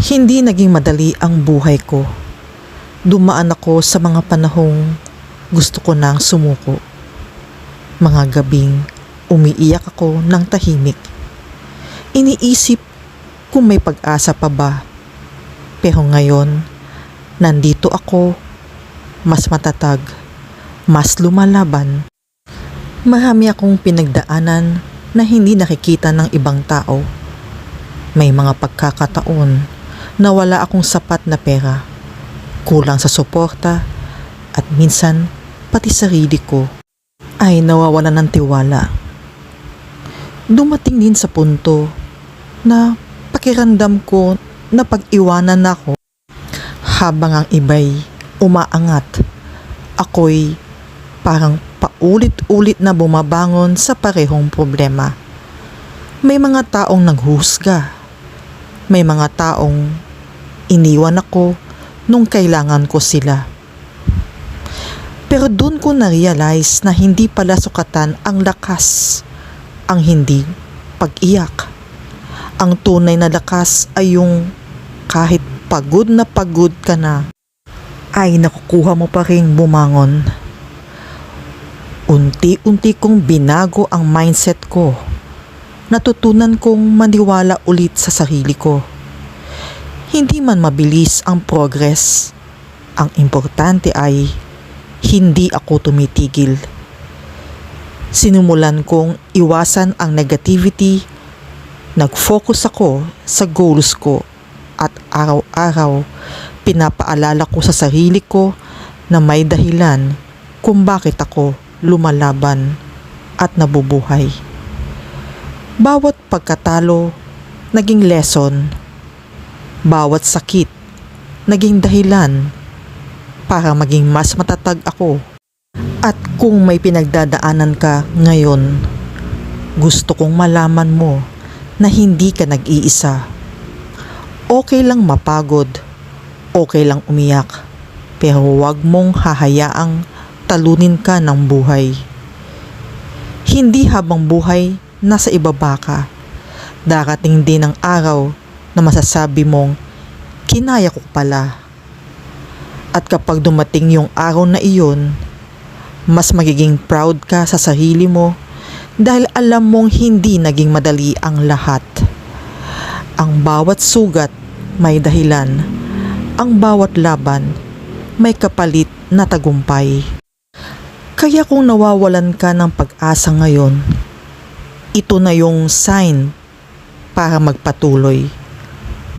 Hindi naging madali ang buhay ko. Dumaan ako sa mga panahong gusto ko nang sumuko. Mga gabing umiiyak ako ng tahimik. Iniisip kung may pag-asa pa ba. Pero ngayon, nandito ako, mas matatag, mas lumalaban. Marami akong pinagdaanan na hindi nakikita ng ibang tao. May mga pagkakataon na wala akong sapat na pera, kulang sa suporta, at minsan pati sarili ko ay nawawalan ng tiwala. Dumating din sa punto na pakiramdam ko na pag-iwanan ako habang ang iba'y umaangat. Ako'y parang paulit-ulit na bumabangon sa parehong problema. May mga taong naghusga. May mga taong iniwan ako nung kailangan ko sila. Pero doon ko na-realize na hindi pala sukatan ang lakas, ang hindi pag-iyak. Ang tunay na lakas ay yung kahit pagod ka na, ay nakukuha mo pa rin bumangon. Unti-unti kong binago ang mindset ko. Natutunan kong maniwala ulit sa sarili ko. Hindi man mabilis ang progress, ang importante ay hindi ako tumitigil. Sinimulan kong iwasan ang negativity, nag-focus ako sa goals ko at araw-araw pinapaalala ko sa sarili ko na may dahilan kung bakit ako lumalaban at nabubuhay. Bawat pagkatalo naging lesson. Bawat sakit naging dahilan para maging mas matatag ako. At kung may pinagdadaanan ka ngayon, gusto kong malaman mo na hindi ka nag-iisa. Okay lang mapagod, okay lang umiyak, pero huwag mong hahayaang talunin ka ng buhay. Hindi habang buhay nasa ibaba ka. Darating din ang araw na masasabi mong, kinaya ko pala. At kapag dumating yung araw na iyon, mas magiging proud ka sa sarili mo dahil alam mong hindi naging madali ang lahat. Ang bawat sugat may dahilan. Ang bawat laban may kapalit na tagumpay. Kaya kung nawawalan ka ng pag-asa ngayon, ito na yung sign para magpatuloy.